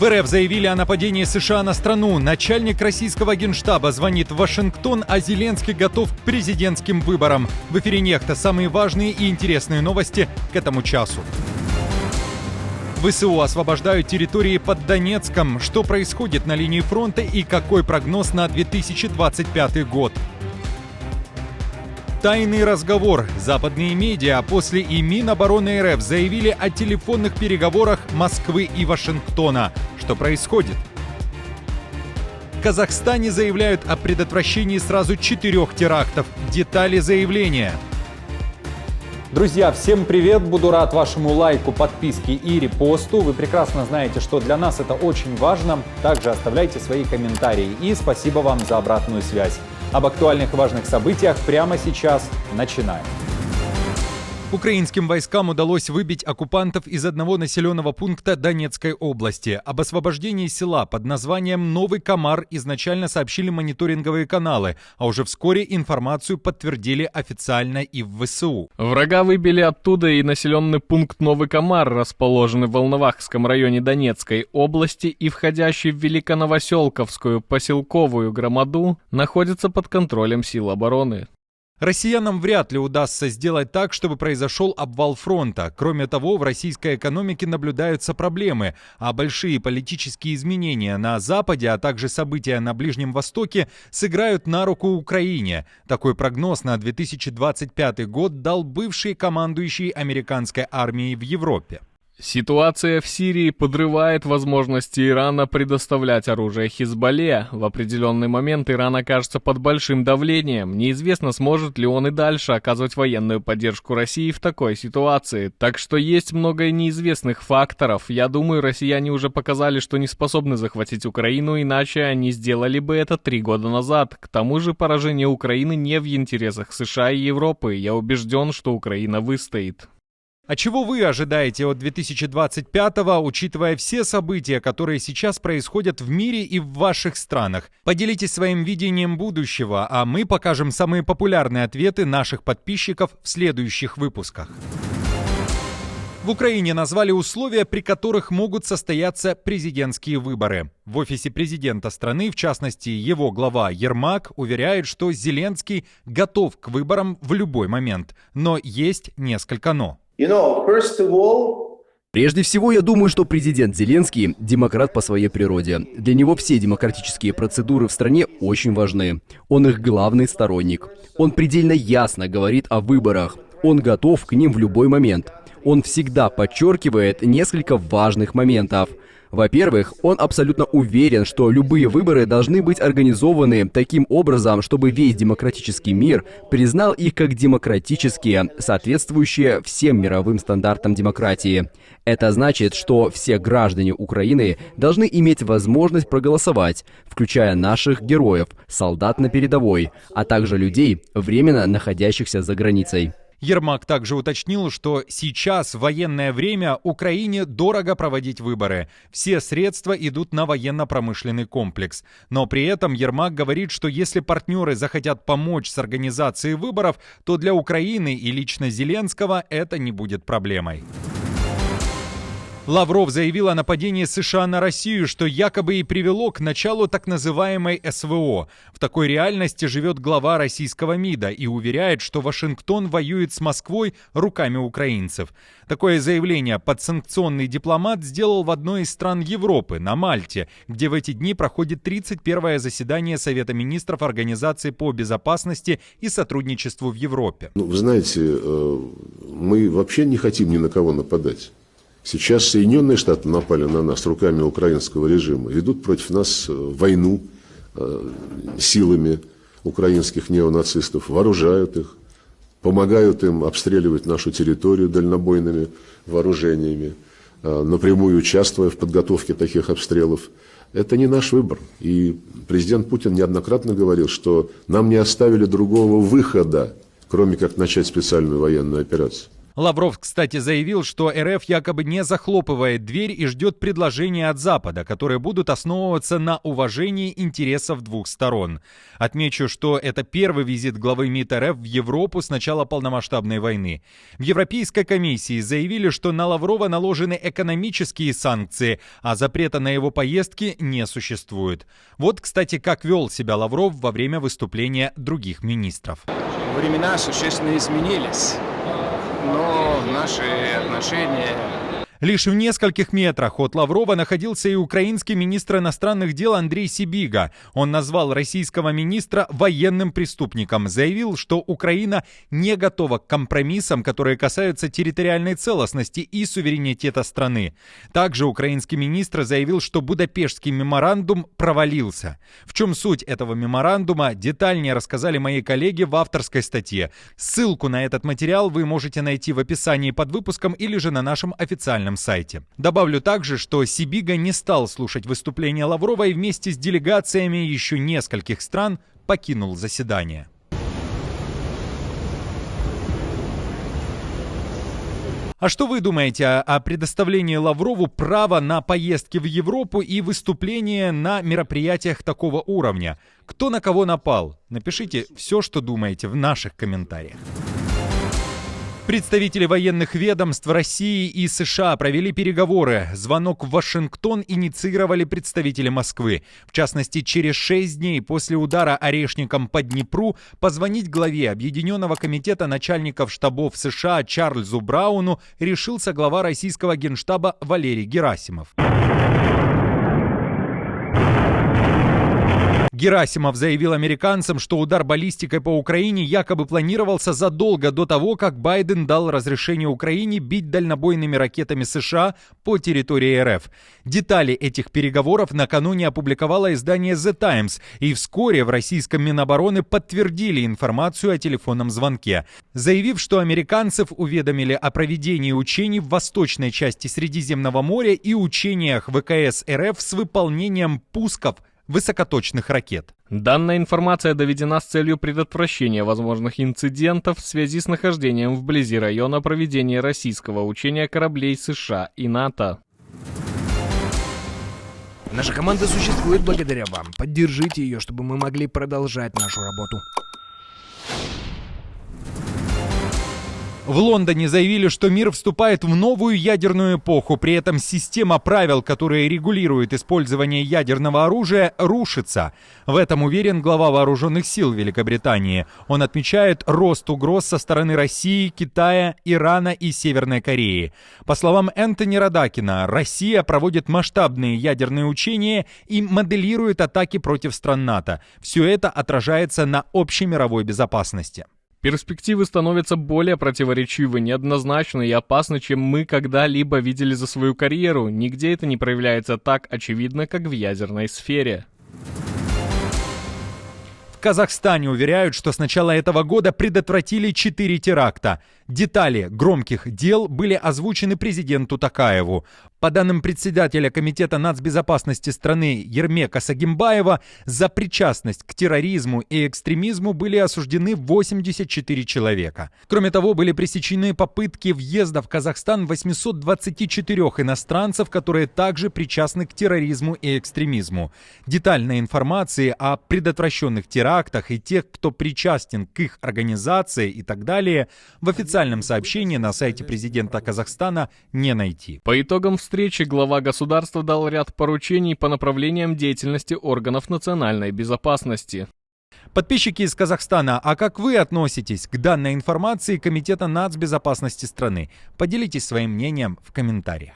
В РФ заявили о нападении США на страну. Начальник российского генштаба звонит в Вашингтон, а Зеленский готов к президентским выборам. В эфире «Нехта» самые важные и интересные новости к этому часу. ВСУ освобождают территории под Донецком. Что происходит на линии фронта и какой прогноз на 2025 год? Тайный разговор. Западные медиа после и Минобороны РФ заявили о телефонных переговорах Москвы и Вашингтона. Что происходит? В Казахстане заявляют о предотвращении сразу 4 терактов. Детали заявления. Друзья, всем привет! Буду рад вашему лайку, подписке и репосту. Вы прекрасно знаете, что для нас это очень важно. Также оставляйте свои комментарии. И спасибо вам за обратную связь. Об актуальных и важных событиях прямо сейчас начинаем. Украинским войскам удалось выбить оккупантов из одного населенного пункта Донецкой области. Об освобождении села под названием Новый Камар изначально сообщили мониторинговые каналы, а уже вскоре информацию подтвердили официально и в ВСУ. Врага выбили оттуда и населенный пункт Новый Камар, расположенный в Волновахском районе Донецкой области и входящий в Великоновоселковскую поселковую громаду, находится под контролем сил обороны. Россиянам вряд ли удастся сделать так, чтобы произошел обвал фронта. Кроме того, в российской экономике наблюдаются проблемы, а большие политические изменения на Западе, а также события на Ближнем Востоке сыграют на руку Украине. Такой прогноз на 2025 год дал бывший командующий американской армией в Европе. Ситуация в Сирии подрывает возможности Ирана предоставлять оружие Хизбалле. В определенный момент Иран окажется под большим давлением. Неизвестно, сможет ли он и дальше оказывать военную поддержку России в такой ситуации. Так что есть много неизвестных факторов. Я думаю, россияне уже показали, что не способны захватить Украину, иначе они сделали бы это 3 года назад. К тому же поражение Украины не в интересах США и Европы. Я убежден, что Украина выстоит. А чего вы ожидаете от 2025-го, учитывая все события, которые сейчас происходят в мире и в ваших странах? Поделитесь своим видением будущего, а мы покажем самые популярные ответы наших подписчиков в следующих выпусках. В Украине назвали условия, при которых могут состояться президентские выборы. В офисе президента страны, в частности его глава Ермак, уверяет, что Зеленский готов к выборам в любой момент. Но есть несколько «но». Прежде всего, я думаю, что президент Зеленский – демократ по своей природе. Для него все демократические процедуры в стране очень важны. Он их главный сторонник. Он предельно ясно говорит о выборах. Он готов к ним в любой момент. Он всегда подчеркивает несколько важных моментов. Во-первых, он абсолютно уверен, что любые выборы должны быть организованы таким образом, чтобы весь демократический мир признал их как демократические, соответствующие всем мировым стандартам демократии. Это значит, что все граждане Украины должны иметь возможность проголосовать, включая наших героев, солдат на передовой, а также людей, временно находящихся за границей. Ермак также уточнил, что сейчас в военное время Украине дорого проводить выборы. Все средства идут на военно-промышленный комплекс. Но при этом Ермак говорит, что если партнеры захотят помочь с организацией выборов, то для Украины и лично Зеленского это не будет проблемой. Лавров заявил о нападении США на Россию, что якобы и привело к началу так называемой СВО. В такой реальности живет глава российского МИДа и уверяет, что Вашингтон воюет с Москвой руками украинцев. Такое заявление подсанкционный дипломат сделал в одной из стран Европы, на Мальте, где в эти дни проходит 31-е заседание Совета министров Организации по безопасности и сотрудничеству в Европе. Вы знаете, мы вообще не хотим ни на кого нападать. Сейчас Соединенные Штаты напали на нас руками украинского режима, ведут против нас войну силами украинских неонацистов, вооружают их, помогают им обстреливать нашу территорию дальнобойными вооружениями, напрямую участвуя в подготовке таких обстрелов. Это не наш выбор. И президент Путин неоднократно говорил, что нам не оставили другого выхода, кроме как начать специальную военную операцию. Лавров, кстати, заявил, что РФ якобы не захлопывает дверь и ждет предложения от Запада, которые будут основываться на уважении интересов двух сторон. Отмечу, что это первый визит главы МИД РФ в Европу с начала полномасштабной войны. В Европейской комиссии заявили, что на Лаврова наложены экономические санкции, а запрета на его поездки не существует. Вот, кстати, как вел себя Лавров во время выступления других министров. Времена существенно изменились, но наши отношения... Лишь в нескольких метрах от Лаврова находился и украинский министр иностранных дел Андрей Сибига. Он назвал российского министра военным преступником, заявил, что Украина не готова к компромиссам, которые касаются территориальной целостности и суверенитета страны. Также украинский министр заявил, что Будапештский меморандум провалился. В чем суть этого меморандума, детальнее рассказали мои коллеги в авторской статье. Ссылку на этот материал вы можете найти в описании под выпуском или же на нашем официальном сайте. Добавлю также, что Сибига не стал слушать выступления Лаврова и вместе с делегациями еще нескольких стран покинул заседание. А что вы думаете о предоставлении Лаврову права на поездки в Европу и выступления на мероприятиях такого уровня? Кто на кого напал? Напишите все, что думаете в наших комментариях. Представители военных ведомств России и США провели переговоры. Звонок в Вашингтон инициировали представители Москвы. В частности, через 6 дней после удара орешником по Днепру позвонить главе Объединенного комитета начальников штабов США Чарльзу Брауну решился глава российского генштаба Валерий Герасимов. Герасимов заявил американцам, что удар баллистикой по Украине якобы планировался задолго до того, как Байден дал разрешение Украине бить дальнобойными ракетами США по территории РФ. Детали этих переговоров накануне опубликовало издание The Times, и вскоре в российском Минобороны подтвердили информацию о телефонном звонке, заявив, что американцев уведомили о проведении учений в восточной части Средиземного моря и учениях ВКС РФ с выполнением пусков высокоточных ракет. Данная информация доведена с целью предотвращения возможных инцидентов в связи с нахождением вблизи района проведения российского учения кораблей США и НАТО. Наша команда существует благодаря вам. Поддержите ее, чтобы мы могли продолжать нашу работу. В Лондоне заявили, что мир вступает в новую ядерную эпоху. При этом система правил, которые регулируют использование ядерного оружия, рушится. В этом уверен глава вооруженных сил Великобритании. Он отмечает рост угроз со стороны России, Китая, Ирана и Северной Кореи. По словам Энтони Радакина, Россия проводит масштабные ядерные учения и моделирует атаки против стран НАТО. Все это отражается на общей мировой безопасности. Перспективы становятся более противоречивы, неоднозначны и опасны, чем мы когда-либо видели за свою карьеру. Нигде это не проявляется так очевидно, как в ядерной сфере. В Казахстане уверяют, что с начала этого года предотвратили 4 теракта. Детали громких дел были озвучены президенту Токаеву. По данным председателя Комитета нацбезопасности страны Ермека Сагимбаева, за причастность к терроризму и экстремизму были осуждены 84 человека. Кроме того, были пресечены попытки въезда в Казахстан 824 иностранцев, которые также причастны к терроризму и экстремизму. Детальной информации о предотвращенных терактах и тех, кто причастен к их организации и так далее, в официальном сообщении на сайте президента Казахстана не найти. По итогам встречи глава государства дал ряд поручений по направлениям деятельности органов национальной безопасности. Подписчики из Казахстана, а как вы относитесь к данной информации Комитета нацбезопасности страны? Поделитесь своим мнением в комментариях.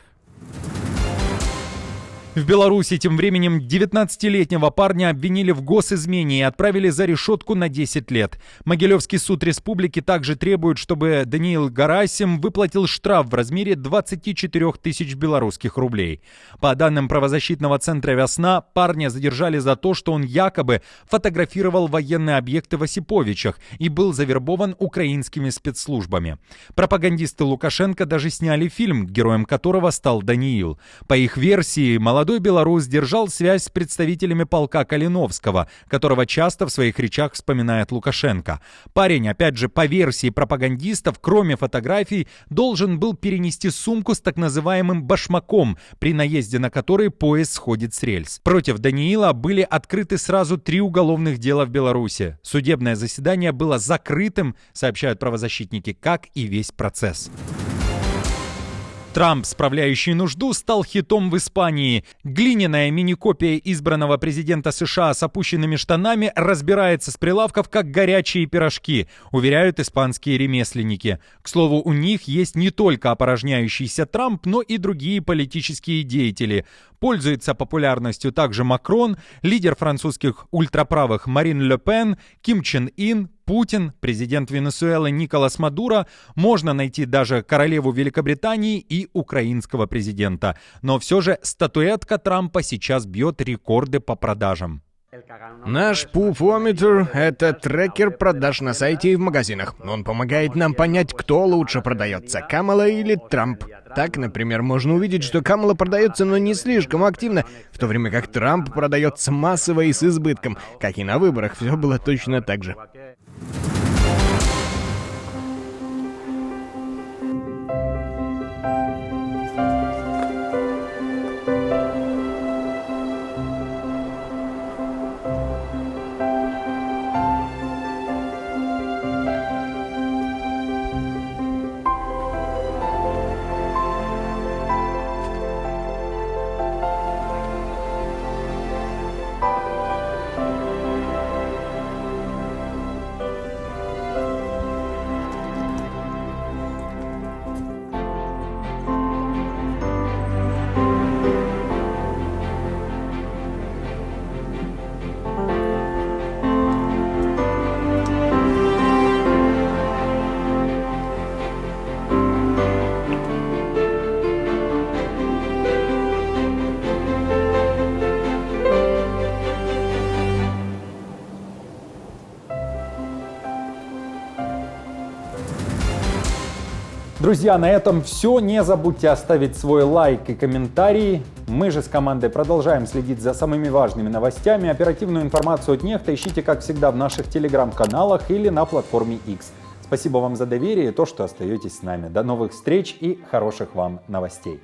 В Беларуси тем временем 19-летнего парня обвинили в госизмене и отправили за решетку на 10 лет. Могилевский суд республики также требует, чтобы Даниил Гарасим выплатил штраф в размере 24 тысяч белорусских рублей. По данным правозащитного центра «Весна», парня задержали за то, что он якобы фотографировал военные объекты в Осиповичах и был завербован украинскими спецслужбами. Пропагандисты Лукашенко даже сняли фильм, героем которого стал Даниил. По их версии, молодой молодой белорус держал связь с представителями полка Калиновского, которого часто в своих речах вспоминает Лукашенко. Парень, опять же, по версии пропагандистов, кроме фотографий, должен был перенести сумку с так называемым башмаком, при наезде на который поезд сходит с рельс. Против Даниила были открыты сразу 3 уголовных дела в Беларуси. Судебное заседание было закрытым, сообщают правозащитники, как и весь процесс. Трамп, справляющий нужду, стал хитом в Испании. Глиняная мини-копия избранного президента США с опущенными штанами разбирается с прилавков, как горячие пирожки, уверяют испанские ремесленники. К слову, у них есть не только опорожняющийся Трамп, но и другие политические деятели. Пользуется популярностью также Макрон, лидер французских ультраправых Марин Ле Пен, Ким Чен Ин, Путин, президент Венесуэлы Николас Мадуро, можно найти даже королеву Великобритании и украинского президента. Но все же статуэтка Трампа сейчас бьет рекорды по продажам. Наш пуфометр — это трекер продаж на сайте и в магазинах. Он помогает нам понять, кто лучше продается, Камала или Трамп. Так, например, можно увидеть, что Камала продается, но не слишком активно, в то время как Трамп продается массово и с избытком. Как и на выборах, все было точно так же. Друзья, на этом все. Не забудьте оставить свой лайк и комментарий. Мы же с командой продолжаем следить за самыми важными новостями. Оперативную информацию от Нехта ищите, как всегда, в наших телеграм-каналах или на платформе X. Спасибо вам за доверие и то, что остаетесь с нами. До новых встреч и хороших вам новостей.